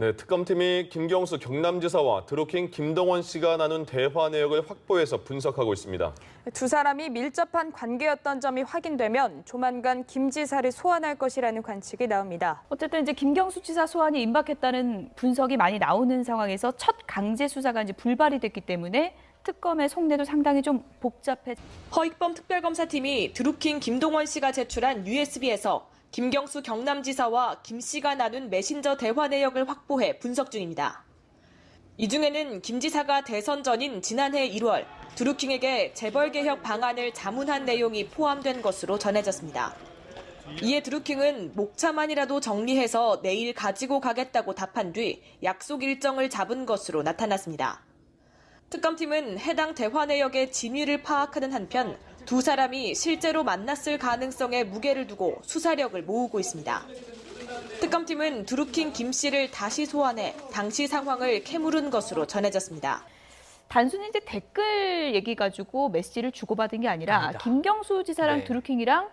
네, 특검팀이 김경수 경남지사와 드루킹 김동원 씨가 나눈 대화 내역을 확보해서 분석하고 있습니다. 두 사람이 밀접한 관계였던 점이 확인되면 조만간 김 지사를 소환할 것이라는 관측이 나옵니다. 어쨌든 이제 김경수 지사 소환이 임박했다는 분석이 많이 나오는 상황에서 첫 강제 수사가 이제 불발이 됐기 때문에 특검의 속내도 상당히 좀 복잡해. 허익범 특별검사팀이 드루킹 김동원 씨가 제출한 USB에서 김경수 경남지사와 김 씨가 나눈 메신저 대화 내역을 확보해 분석 중입니다. 이 중에는 김 지사가 대선 전인 지난해 1월 드루킹에게 재벌개혁 방안을 자문한 내용이 포함된 것으로 전해졌습니다. 이에 드루킹은 목차만이라도 정리해서 내일 가지고 가겠다고 답한 뒤 약속 일정을 잡은 것으로 나타났습니다. 특검팀은 해당 대화 내역의 진위를 파악하는 한편 두 사람이 실제로 만났을 가능성에 무게를 두고 수사력을 모으고 있습니다. 특검팀은 드루킹 김 씨를 다시 소환해 당시 상황을 캐물은 것으로 전해졌습니다. 단순히 이제 댓글 얘기 가지고 메시지를 주고받은 게 아니라 아니다. 김경수 지사랑 드루킹이랑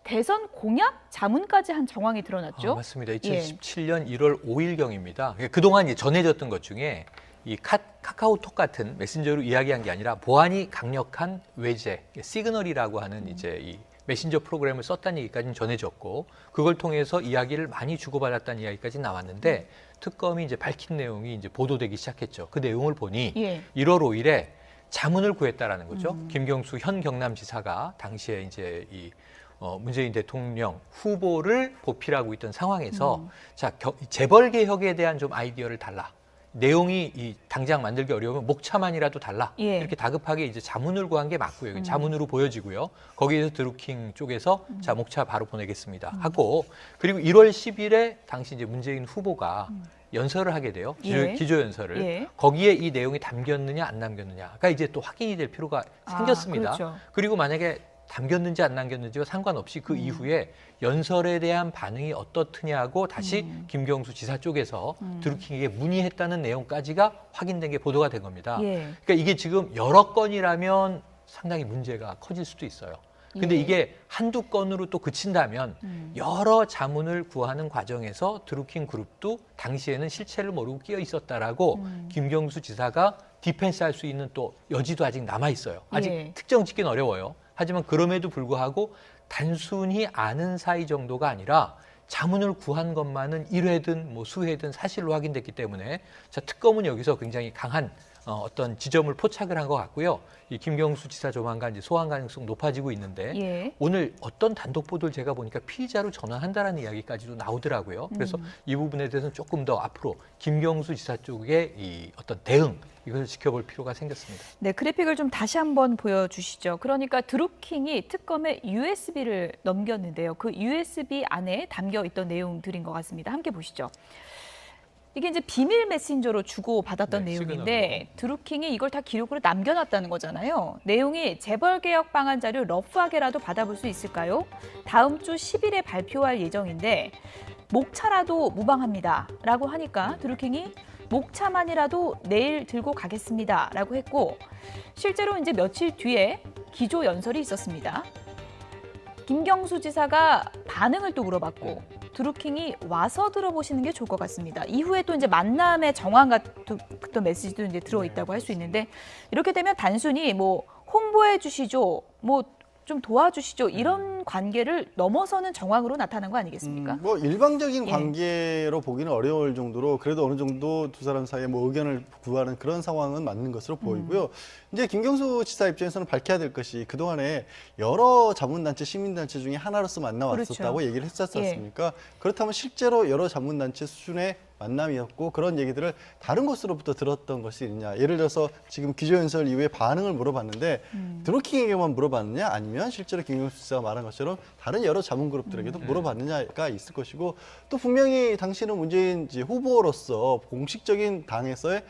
대선 공약 자문까지 한 정황이 드러났죠. 맞습니다. 2017년 1월 5일경입니다. 그동안 이제 전해졌던 것 중에 이 카카오톡 같은 메신저로 이야기한 게 아니라 보안이 강력한 외제, 시그널이라고 하는 이제 이 메신저 프로그램을 썼다는 얘기까지는 전해졌고, 그걸 통해서 이야기를 많이 주고받았다는 이야기까지 나왔는데, 특검이 이제 밝힌 내용이 이제 보도되기 시작했죠. 그 내용을 보니 1월 5일에 자문을 구했다라는 거죠. 김경수 현 경남지사가 당시에 이제 이 문재인 대통령 후보를 보필하고 있던 상황에서 자, 재벌 개혁에 대한 좀 아이디어를 달라. 내용이 당장 만들기 어려우면 목차만이라도 달라. 이렇게 다급하게 이제 자문을 구한 게 맞고요. 자문으로 보여지고요. 거기에서 드루킹 쪽에서 자, 목차 바로 보내겠습니다 하고, 그리고 1월 10일에 당시 이제 문재인 후보가 연설을 하게 돼요. 기조연설을. 거기에 이 내용이 담겼느냐 안 담겼느냐가 이제 또 확인이 될 필요가 생겼습니다. 그렇죠. 그리고 만약에 담겼는지 안 담겼는지와 상관없이 그 이후에 연설에 대한 반응이 어떻느냐고 다시 김경수 지사 쪽에서 드루킹에게 문의했다는 내용까지가 확인된 게 보도가 된 겁니다. 그러니까 이게 지금 여러 건이라면 상당히 문제가 커질 수도 있어요. 근데 이게 한두 건으로 또 그친다면 여러 자문을 구하는 과정에서 드루킹 그룹도 당시에는 실체를 모르고 끼어 있었다라고 김경수 지사가 디펜스할 수 있는 또 여지도 아직 남아 있어요. 아직 특정 짓기는 어려워요. 하지만 그럼에도 불구하고 단순히 아는 사이 정도가 아니라 자문을 구한 것만은 1회든 뭐 수회든 사실로 확인됐기 때문에 자, 특검은 여기서 굉장히 강한 어떤 지점을 포착을 한 것 같고요. 이 김경수 지사 조만간 이제 소환 가능성 높아지고 있는데 오늘 어떤 단독 보도를 제가 보니까 피의자로 전환한다라는 이야기까지도 나오더라고요. 그래서 이 부분에 대해서는 조금 더 앞으로 김경수 지사 쪽의 이 어떤 대응 이것을 지켜볼 필요가 생겼습니다. 네, 그래픽을 좀 다시 한번 보여주시죠. 그러니까 드루킹이 특검에 USB를 넘겼는데요. 그 USB 안에 담겨 있던 내용들인 것 같습니다. 함께 보시죠. 이게 이제 비밀 메신저로 주고받았던 내용인데 드루킹이 이걸 다 기록으로 남겨놨다는 거잖아요. 내용이 재벌개혁 방안 자료 러프하게라도 받아볼 수 있을까요? 다음 주 10일에 발표할 예정인데 목차라도 무방합니다. 라고 하니까 드루킹이 목차만이라도 내일 들고 가겠습니다. 라고 했고 실제로 이제 며칠 뒤에 기조 연설이 있었습니다. 김경수 지사가 반응을 또 물어봤고 드루킹이 와서 들어보시는 게 좋을 것 같습니다. 이후에 또 이제 만남의 정황 같은 메시지도 이제 들어있다고 할 수 있는데 이렇게 되면 단순히 뭐 홍보해 주시죠, 뭐 좀 도와주시죠 이런 관계를 넘어서는 정황으로 나타난 거 아니겠습니까? 뭐 일방적인 관계로 보기는 어려울 정도로 그래도 어느 정도 두 사람 사이에 뭐 의견을 구하는 그런 상황은 맞는 것으로 보이고요. 이제 김경수 지사 입장에서는 밝혀야 될 것이 그동안에 여러 자문단체, 시민단체 중에 하나로서 만나왔었다고 얘기를 했었지 않습니까? 그렇다면 실제로 여러 자문단체 수준의 만남이었고 그런 얘기들을 다른 곳으로부터 들었던 것이 있느냐. 예를 들어서 지금 기조연설 이후에 반응을 물어봤는데 드루킹에게만 물어봤느냐 아니면 실제로 김경수 지사가 말한 것처럼 다른 여러 자문그룹들에게도 물어봤느냐가 있을 것이고 또 분명히 당시는 문재인 후보로서 공식적인 당에서의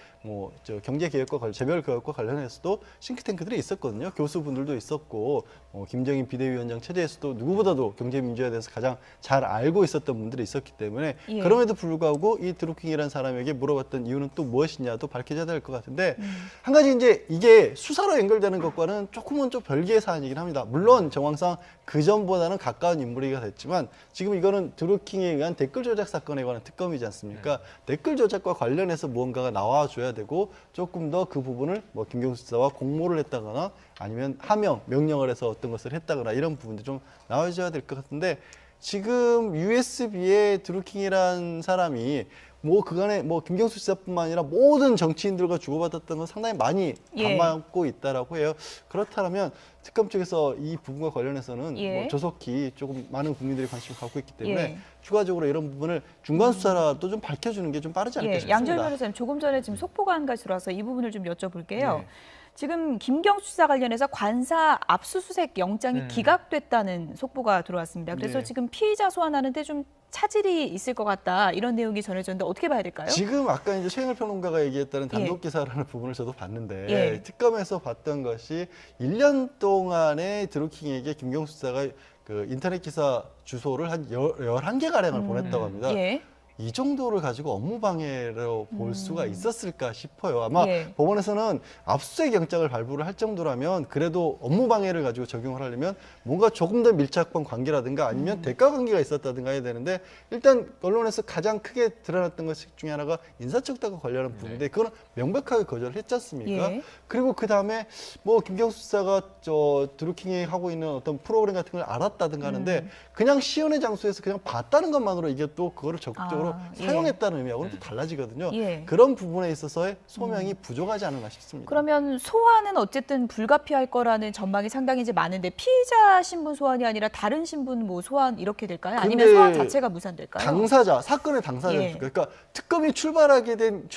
경제개혁과 재벌개혁과 관련해서도 싱크탱크들이 있었거든요. 교수분들도 있었고 김정인 비대위원장 체제에서도 누구보다도 경제민주화에 대해서 가장 잘 알고 있었던 분들이 있었기 때문에 예. 그럼에도 불구하고 이 드루킹이라는 사람에게 물어봤던 이유는 또 무엇이냐도 밝혀져야 될 것 같은데 한 가지 이제 이게 수사로 연결되는 것과는 조금은 좀 별개의 사안이긴 합니다. 물론 정황상 그 전보다는 가까운 인물이가 됐지만 지금 이거는 드루킹에 의한 댓글 조작 사건에 관한 특검이지 않습니까? 댓글 조작과 관련해서 무언가가 나와줘야 되고 조금 더 그 부분을 뭐 김경수 지사와 공모를 했다거나 아니면 하명, 명령을 해서 어떤 것을 했다거나 이런 부분도 좀 나와줘야 될 것 같은데 지금 USB에 드루킹이란 사람이 뭐 그간에 뭐 김경수 지사뿐만 아니라 모든 정치인들과 주고받았던 건 상당히 많이 예. 담아고 있다라고 해요. 그렇다면 특검 쪽에서 이 부분과 관련해서는 예. 뭐 조속히 조금 많은 국민들이 관심을 갖고 있기 때문에 예. 추가적으로 이런 부분을 중간 수사라도 좀 밝혀주는 게 좀 빠르지 않을까 싶습니다. 양재열 변호사님, 조금 전에 지금 속보가 한 가지 들어와서 이 부분을 좀 여쭤볼게요. 네. 지금 김경수 지사 관련해서 관사 압수수색 영장이 기각됐다는 속보가 들어왔습니다. 그래서 네. 지금 피의자 소환하는데 좀 차질이 있을 것 같다 이런 내용이 전해졌는데 어떻게 봐야 될까요? 지금 아까 이제 최영일 평론가가 얘기했다는 예. 단독 기사라는 부분을 저도 봤는데 예. 특검에서 봤던 것이 1년 동안에 드루킹에게 김경수 지사가 그 인터넷 기사 주소를 한 11개가량을 보냈다고 합니다. 예. 이 정도를 가지고 업무 방해로 볼 수가 있었을까 싶어요. 아마 예. 법원에서는 압수수색 영장을 발부를 할 정도라면 그래도 업무 방해를 가지고 적용을 하려면 뭔가 조금 더 밀착한 관계라든가 아니면 대가 관계가 있었다든가 해야 되는데 일단 언론에서 가장 크게 드러났던 것 중에 하나가 인사청탁과 관련한 부분인데 그거는 명백하게 거절을 했지 않습니까? 예. 그리고 그 다음에 뭐 김경수 지사가 드루킹이 하고 있는 어떤 프로그램 같은 걸 알았다든가 하는데 그냥 시연의 장소에서 그냥 봤다는 것만으로 이게 또 그거를 적극적으로 예. 사용했다는 의미하고는 또 달라지거든요. 예. 그런 부분에 있어서의 소명이 부족하지 않았나 싶습니다. 그러면 소환은 어쨌든 불가피할 거라는 전망이 상당히 이제 많은데 피의자 신분 소환이 아니라 다른 신분 뭐 소환 이렇게 될까요? 아니면 근데 소환 자체가 무산될까요? 당사자, 사건의 당사자. 예. 그러니까 특검이 출범하게 된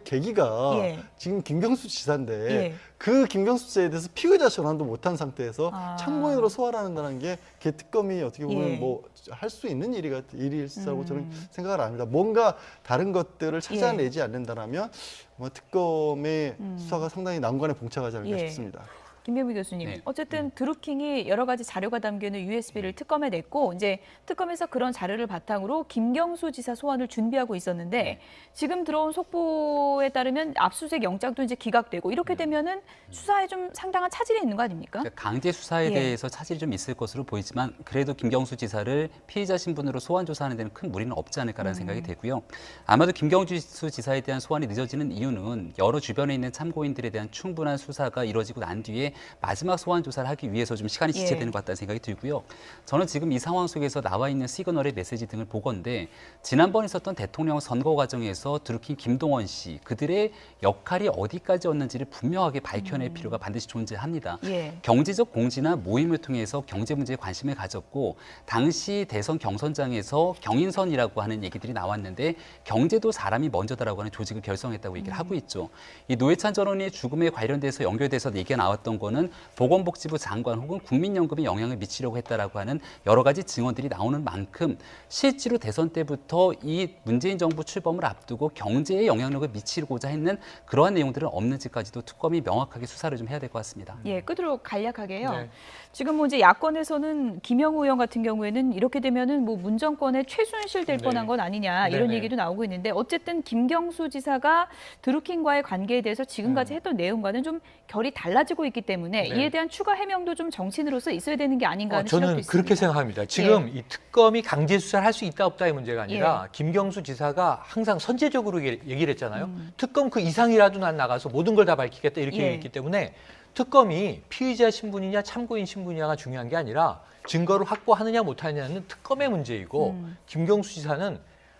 계기가 예. 지금 김경수 지사인데 예. 그 김경수 지사에 대해서 피의자 전환도 못한 상태에서 아. 참고인으로 소환한다는 게 특검이 어떻게 보면 예. 뭐 할 수 있는 일이라고 저는 생각을 합니다. 뭔가 다른 것들을 찾아내지 않는다라면 뭐 특검의 수사가 상당히 난관에 봉착하지 않을까 예. 싶습니다. 김병미 교수님, 네. 어쨌든 드루킹이 여러 가지 자료가 담겨있는 USB를 특검에 냈고 이제 특검에서 그런 자료를 바탕으로 김경수 지사 소환을 준비하고 있었는데 지금 들어온 속보에 따르면 압수수색 영장도 이제 기각되고 이렇게 되면은 수사에 좀 상당한 차질이 있는 거 아닙니까? 그러니까 강제 수사에 예. 대해서 차질이 좀 있을 것으로 보이지만 그래도 김경수 지사를 피의자 신분으로 소환 조사하는 데는 큰 무리는 없지 않을까라는 생각이 되고요. 아마도 김경수 지사에 대한 소환이 늦어지는 이유는 여러 주변에 있는 참고인들에 대한 충분한 수사가 이루어지고 난 뒤에 마지막 소환 조사를 하기 위해서 좀 시간이 지체되는 것 같다는 생각이 들고요. 저는 지금 이 상황 속에서 나와 있는 시그널의 메시지 등을 보건대 지난번 있었던 대통령 선거 과정에서 드루킹 김동원 씨 그들의 역할이 어디까지였는지를 분명하게 밝혀낼 필요가 반드시 존재합니다. 예. 경제적 공지나 모임을 통해서 경제 문제에 관심을 가졌고 당시 대선 경선장에서 경인선이라고 하는 얘기들이 나왔는데 경제도 사람이 먼저다라고 하는 조직을 결성했다고 얘기를 하고 있죠. 이 노회찬 전 의원의 죽음에 관련돼서 연결돼서 얘기가 나왔던 거는 보건복지부 장관 혹은 국민연금에 영향을 미치려고 했다라고 하는 여러 가지 증언들이 나오는 만큼 실제로 대선 때부터 이 문재인 정부 출범을 앞두고 경제에 영향력을 미치고자 했는 그러한 내용들은 없는지까지도 특검이 명확하게 수사를 좀 해야 될 것 같습니다. 예, 끝으로 간략하게요. 네. 지금 뭐 이제 야권에서는 김영우 의원 같은 경우에는 이렇게 되면은 뭐 문정권의 최순실 될 네. 뻔한 건 아니냐 이런 네네. 얘기도 나오고 있는데 어쨌든 김경수 지사가 드루킹과의 관계에 대해서 지금까지 했던 내용과는 좀 결이 달라지고 있기 때문에 네. 이에 대한 추가 해명도 좀 정치인으로서 있어야 되는 게 아닌가 하는 시각도 저는 있습니다. 그렇게 생각합니다. 지금 이 특검이 강제 수사를 할 수 있다 없다의 문제가 아니라 김경수 지사가 항상 선제적으로 얘기를 했잖아요. 특검 그 이상이라도 난 나가서 모든 걸 다 밝히겠다 이렇게 예. 얘기했기 때문에 특검이 피의자 신분이냐 참고인 신분이냐가 중요한 게 아니라 증거를 확보하느냐 못하느냐는 특검의 문제이고 김경수 지사는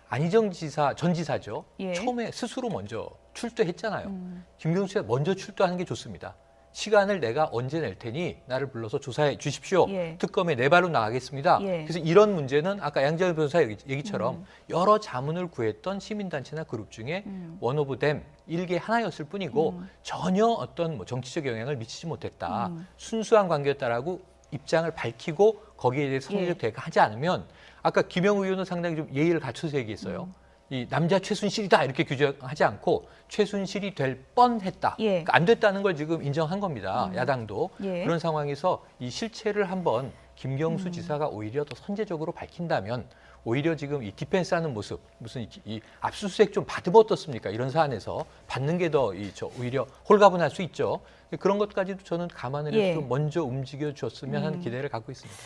안희정 지사 전 지사죠. 예. 처음에 스스로 먼저 출두했잖아요. 김경수 씨가 먼저 출두하는 게 좋습니다. 시간을 내가 언제 낼 테니 나를 불러서 조사해 주십시오. 예. 특검에 내 발로 나가겠습니다. 예. 그래서 이런 문제는 아까 양재열 변호사 얘기처럼 여러 자문을 구했던 시민단체나 그룹 중에 원 오브 댐 일개 하나였을 뿐이고 전혀 어떤 뭐 정치적 영향을 미치지 못했다. 순수한 관계였다라고 입장을 밝히고 거기에 대해 선의적 대가하지 않으면 아까 김영우 의원은 상당히 좀 예의를 갖춰서 얘기했어요. 이 남자 최순실이다 이렇게 규정하지 않고 최순실이 될 뻔했다. 예. 그러니까 안 됐다는 걸 지금 인정한 겁니다. 야당도. 예. 그런 상황에서 이 실체를 한번 김경수 지사가 오히려 더 선제적으로 밝힌다면 오히려 지금 이 디펜스하는 모습, 무슨 이 압수수색 좀 받으면 어떻습니까? 이런 사안에서 받는 게 더 오히려 홀가분할 수 있죠. 그런 것까지도 저는 감안을 해서 예. 좀 먼저 움직여 줬으면 하는 기대를 갖고 있습니다.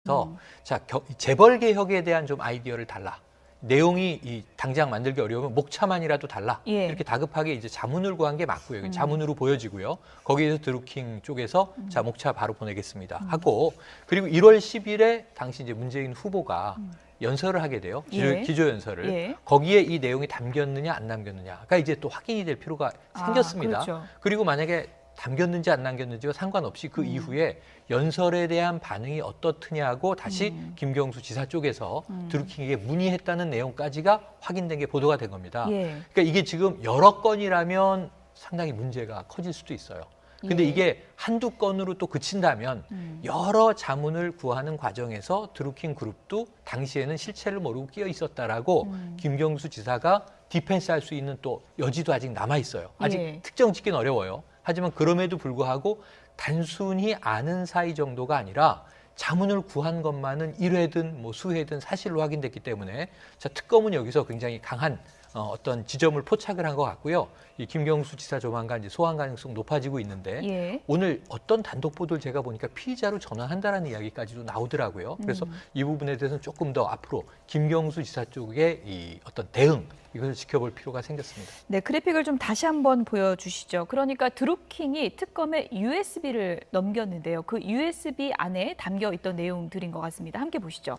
그래서 자, 재벌 개혁에 대한 좀 아이디어를 달라. 내용이 당장 만들기 어려우면 목차만이라도 달라. 예. 이렇게 다급하게 이제 자문을 구한 게 맞고요. 자문으로 보여지고요. 거기에서 드루킹 쪽에서 자, 목차 바로 보내겠습니다. 하고 그리고 1월 10일에 당시 이제 문재인 후보가 연설을 하게 돼요. 예. 기조 연설을. 예. 거기에 이 내용이 담겼느냐 안 담겼느냐가 이제 또 확인이 될 필요가 생겼습니다. 그렇죠. 그리고 만약에 담겼는지 안 담겼는지와 상관없이 그 이후에 연설에 대한 반응이 어떻느냐고 다시 김경수 지사 쪽에서 드루킹에게 문의했다는 내용까지가 확인된 게 보도가 된 겁니다. 예. 그러니까 이게 지금 여러 건이라면 상당히 문제가 커질 수도 있어요. 근데 예. 이게 한두 건으로 또 그친다면 여러 자문을 구하는 과정에서 드루킹 그룹도 당시에는 실체를 모르고 끼어 있었다라고 김경수 지사가 디펜스할 수 있는 또 여지도 아직 남아 있어요. 아직 예. 특정 짓기는 어려워요. 하지만 그럼에도 불구하고 단순히 아는 사이 정도가 아니라 자문을 구한 것만은 1회든 뭐 수회든 사실로 확인됐기 때문에 자, 특검은 여기서 굉장히 강한 어떤 지점을 포착을 한 것 같고요. 이 김경수 지사 조만간 이제 소환 가능성 높아지고 있는데 예. 오늘 어떤 단독 보도를 제가 보니까 피의자로 전환한다라는 이야기까지도 나오더라고요. 그래서 이 부분에 대해서는 조금 더 앞으로 김경수 지사 쪽의 이 어떤 대응 이것을 지켜볼 필요가 생겼습니다. 네, 그래픽을 좀 다시 한번 보여주시죠. 그러니까 드루킹이 특검에 USB를 넘겼는데요. 그 USB 안에 담겨 있던 내용들인 것 같습니다. 함께 보시죠.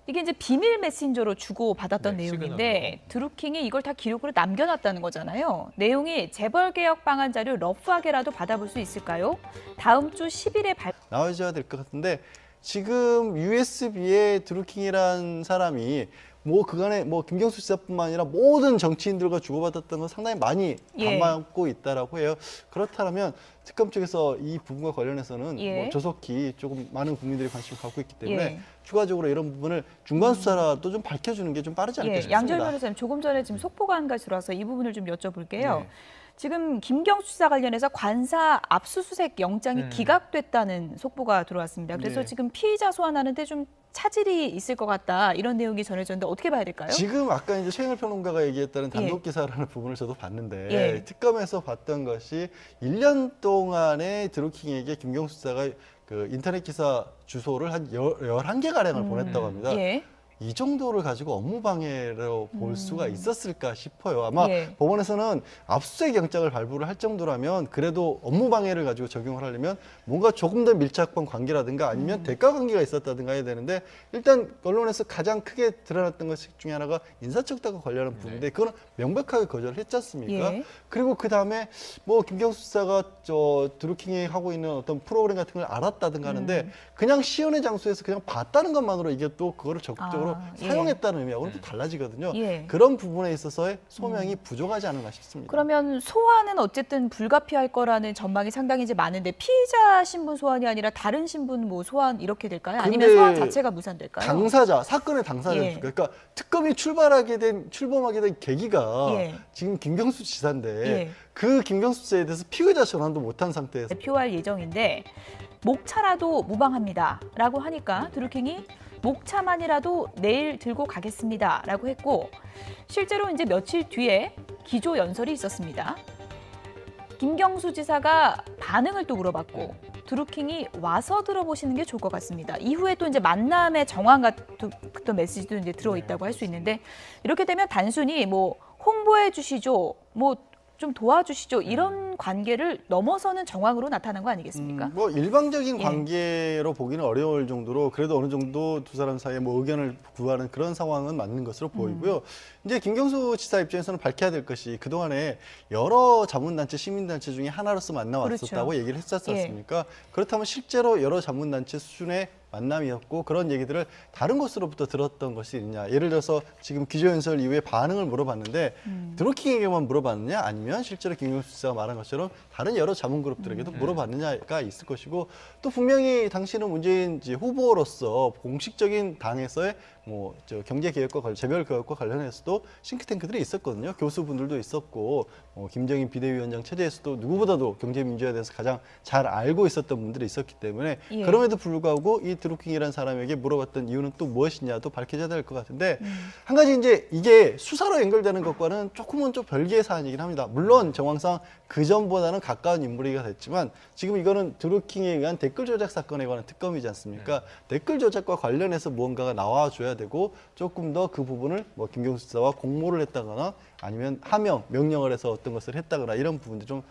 이게 이제 비밀 메신저로 주고받았던 네, 내용인데 드루킹이 이걸 다 기록으로 남겨놨다는 거잖아요. 내용이 재벌개혁 방안 자료 러프하게라도 받아볼 수 있을까요? 다음 주 10일에 나와줘야 될 것 같은데 지금 USB에 드루킹이라는 사람이 뭐 그간에 뭐 김경수 지사뿐만 아니라 모든 정치인들과 주고받았던 건 상당히 많이 예. 담고 있다라고 해요. 그렇다면 특검 쪽에서 이 부분과 관련해서는 예. 뭐 조속히 조금 많은 국민들이 관심을 갖고 있기 때문에 예. 추가적으로 이런 부분을 중간 수사라도 좀 밝혀주는 게 좀 빠르지 않을까 싶습니다. 양절 변호사님, 조금 전에 지금 속보가 한 가지 들어와서 이 부분을 좀 여쭤볼게요. 네. 지금 김경수 지사 관련해서 관사 압수수색 영장이 기각됐다는 속보가 들어왔습니다. 그래서 네. 지금 피의자 소환하는데 좀 차질이 있을 것 같다 이런 내용이 전해졌는데 어떻게 봐야 될까요? 지금 아까 이제 최영일 평론가가 얘기했다는 단독 예. 기사라는 부분을 저도 봤는데 예. 특검에서 봤던 것이 1년 동안에 드루킹에게 김경수 지사가 그 인터넷 기사 주소를 한 11개가량을 보냈다고 합니다. 예. 이 정도를 가지고 업무 방해로 볼 수가 있었을까 싶어요. 아마 예. 법원에서는 압수수색 영장을 발부를 할 정도라면 그래도 업무 방해를 가지고 적용을 하려면 뭔가 조금 더 밀착한 관계라든가 아니면 대가 관계가 있었다든가 해야 되는데 일단 언론에서 가장 크게 드러났던 것 중에 하나가 인사청탁과 관련한 부분인데 그거는 명백하게 거절을 했지 않습니까? 예. 그리고 그 다음에 뭐 김경수 지사가 저 드루킹이 하고 있는 어떤 프로그램 같은 걸 알았다든가 하는데 그냥 시연의 장소에서 그냥 봤다는 것만으로 이게 또 그거를 적극적으로 예. 사용했다는 의미하고는 또 달라지거든요. 예. 그런 부분에 있어서의 소명이 부족하지 않았나 싶습니다. 그러면 소환은 어쨌든 불가피할 거라는 전망이 상당히 이제 많은데 피의자 신분 소환이 아니라 다른 신분 뭐 소환 이렇게 될까요? 아니면 근데 소환 자체가 무산될까요? 당사자, 사건의 당사자입니까? 예. 그러니까 특검이 출범하게 된 계기가 예. 지금 김경수 지사인데 예. 그 김경수 지사에 대해서 피의자 전환도 못한 상태에서 표할 예정인데 목차라도 무방합니다라고 하니까 드루킹이 목차만이라도 내일 들고 가겠습니다라고 했고 실제로 이제 며칠 뒤에 기조 연설이 있었습니다. 김경수 지사가 반응을 또 물어봤고 드루킹이 와서 들어보시는 게 좋을 것 같습니다. 이후에 또 이제 만남의 정황 같은 메시지도 이제 들어 있다고 할 수 있는데 이렇게 되면 단순히 뭐 홍보해 주시죠, 뭐 좀 도와주시죠 이런 일반 관계를 넘어서는 정황으로 나타난 거 아니겠습니까? 뭐 일방적인 예. 관계로 보기는 어려울 정도로 그래도 어느 정도 두 사람 사이에 뭐 의견을 구하는 그런 상황은 맞는 것으로 보이고요. 이제 김경수 지사 입장에서는 밝혀야 될 것이 그동안에 여러 자문단체, 시민단체 중에 하나로서 만나왔었다고 그렇죠. 얘기를 했었지 않습니까? 그렇다면 실제로 여러 자문단체 수준의 만남이었고 그런 얘기들을 다른 곳으로부터 들었던 것이 있느냐. 예를 들어서 지금 기조연설 이후에 반응을 물어봤는데 드루킹에게만 물어봤느냐 아니면 실제로 김경수 지사가 말한 것처럼 다른 여러 자문그룹들에게도 물어봤느냐가 있을 것이고 또 분명히 당시는 문재인 후보로서 공식적인 당에서의 뭐 경제개혁과 재벌개혁과 관련해서도 싱크탱크들이 있었거든요. 교수분들도 있었고 김정인 비대위원장 체제에서도 누구보다도 경제민주화에 대해서 가장 잘 알고 있었던 분들이 있었기 때문에 예. 그럼에도 불구하고 이 드루킹이라는 사람에게 물어봤던 이유는 또 무엇이냐도 밝혀져야 될 것 같은데 한 가지 이제 이게 수사로 연결되는 것과는 조금은 좀 별개의 사안이긴 합니다. 물론 정황상 그 전보다는 가까운 인물이가 됐지만 지금 이거는 드루킹에 의한 댓글 조작 사건에 관한 특검이지 않습니까? 댓글 조작과 관련해서 무언가가 나와줘야 되고 조금 더 그 부분을 뭐 김경수 지사와 공모를 했다거나 아니면 하명, 명령을 해서 어떤 것을 했다거나 이런 부분들 좀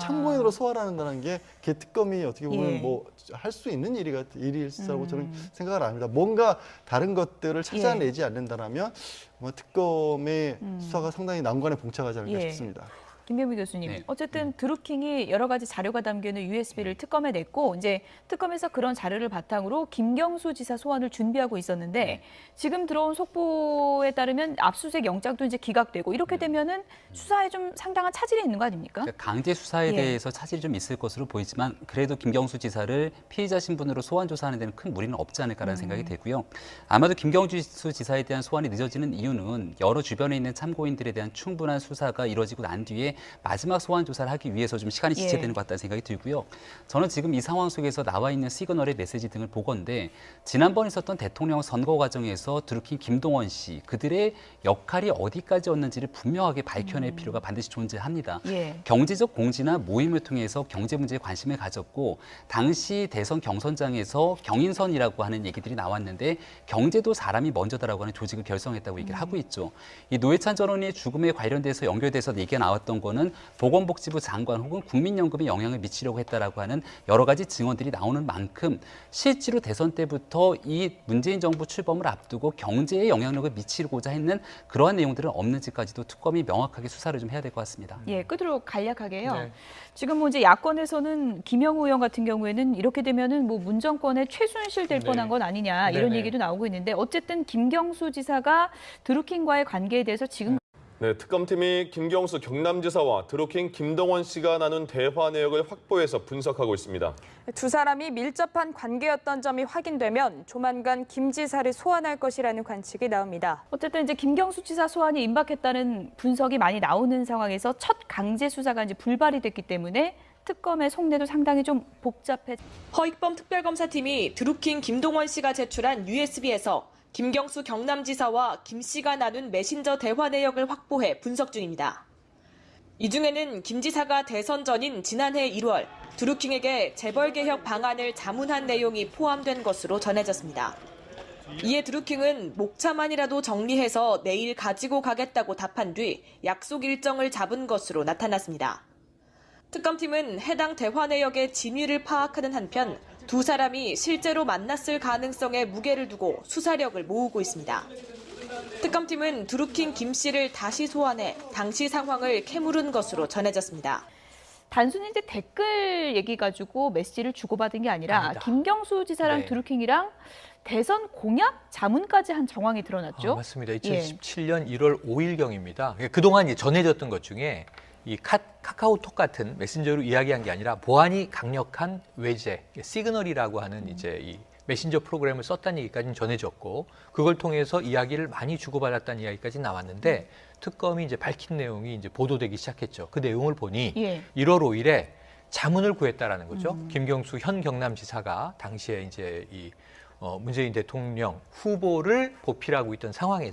참고인으로 소환한다는 게 특검이 어떻게 보면 예. 뭐 할 수 있는 일이라고 저는 생각을 합니다. 뭔가 다른 것들을 찾아내지 않는다라면 뭐 특검의 수사가 상당히 난관에 봉착하지 않을까 예. 싶습니다. 김병미 교수님, 네. 어쨌든 드루킹이 여러 가지 자료가 담겨있는 USB를 특검에 냈고 이제 특검에서 그런 자료를 바탕으로 김경수 지사 소환을 준비하고 있었는데 지금 들어온 속보에 따르면 압수수색 영장도 이제 기각되고 이렇게 되면은 수사에 좀 상당한 차질이 있는 거 아닙니까? 그러니까 강제 수사에 예. 대해서 차질이 좀 있을 것으로 보이지만 그래도 김경수 지사를 피의자 신분으로 소환 조사하는 데는 큰 무리는 없지 않을까라는 생각이 되고요. 아마도 김경수 지사에 대한 소환이 늦어지는 이유는 여러 주변에 있는 참고인들에 대한 충분한 수사가 이루어지고 난 뒤에 마지막 소환 조사를 하기 위해서 좀 시간이 지체되는 것 같다는 생각이 들고요. 저는 지금 이 상황 속에서 나와 있는 시그널의 메시지 등을 보건대 지난번 있었던 대통령 선거 과정에서 드루킹 김동원 씨 그들의 역할이 어디까지였는지를 분명하게 밝혀낼 필요가 반드시 존재합니다. 예. 경제적 공지나 모임을 통해서 경제 문제에 관심을 가졌고 당시 대선 경선장에서 경인선이라고 하는 얘기들이 나왔는데 경제도 사람이 먼저다라고 하는 조직을 결성했다고 얘기를 하고 있죠. 이 노회찬 전 의원의 죽음에 관련돼서 연결돼서 얘기가 나왔던 거는 보건복지부 장관 혹은 국민연금에 영향을 미치려고 했다라고 하는 여러 가지 증언들이 나오는 만큼 실제로 대선 때부터 이 문재인 정부 출범을 앞두고 경제에 영향력을 미치고자 했는 그러한 내용들은 없는지까지도 특검이 명확하게 수사를 좀 해야 될 것 같습니다. 예, 끝으로 간략하게요. 네. 지금 뭐 이제 야권에서는 김영우 의원 같은 경우에는 이렇게 되면은 뭐 문정권의 최순실 될 뻔한 건 아니냐 이런 네네. 얘기도 나오고 있는데 어쨌든 김경수 지사가 드루킹과의 관계에 대해서 지금 네, 특검팀이 김경수 경남지사와 드루킹 김동원 씨가 나눈 대화 내역을 확보해서 분석하고 있습니다. 두 사람이 밀접한 관계였던 점이 확인되면 조만간 김 지사를 소환할 것이라는 관측이 나옵니다. 어쨌든 이제 김경수 지사 소환이 임박했다는 분석이 많이 나오는 상황에서 첫 강제 수사가 이제 불발이 됐기 때문에 특검의 속내도 상당히 좀 복잡해. 허익범 특별검사팀이 드루킹 김동원 씨가 제출한 USB에서 김경수 경남지사와 김 씨가 나눈 메신저 대화 내역을 확보해 분석 중입니다. 이 중에는 김 지사가 대선 전인 지난해 1월 드루킹에게 재벌개혁 방안을 자문한 내용이 포함된 것으로 전해졌습니다. 이에 드루킹은 목차만이라도 정리해서 내일 가지고 가겠다고 답한 뒤 약속 일정을 잡은 것으로 나타났습니다. 특검팀은 해당 대화 내역의 진위를 파악하는 한편 두 사람이 실제로 만났을 가능성에 무게를 두고 수사력을 모으고 있습니다. 특검팀은 드루킹 김 씨를 다시 소환해 당시 상황을 캐물은 것으로 전해졌습니다. 단순히 이제 댓글 얘기 가지고 메시지를 주고받은 게 아니라 아니다. 김경수 지사랑 네. 드루킹이랑 대선 공약 자문까지 한 정황이 드러났죠. 맞습니다. 2017년 1월 5일경입니다. 그동안 이제 전해졌던 것 중에 이 카카오톡 같은 메신저로 이야기한 게 아니라 보안이 강력한 외제, 시그널이라고 하는 이제 이 메신저 프로그램을 썼다는 얘기까지는 전해졌고 그걸 통해서 이야기를 많이 주고받았다는 이야기까지 나왔는데 특검이 이제 밝힌 내용이 이제 보도되기 시작했죠. 그 내용을 보니 예. 1월 5일에 자문을 구했다라는 거죠. 김경수 현 경남지사가 당시에 이제 이 문재인 대통령 후보를 보필하고 있던 상황에서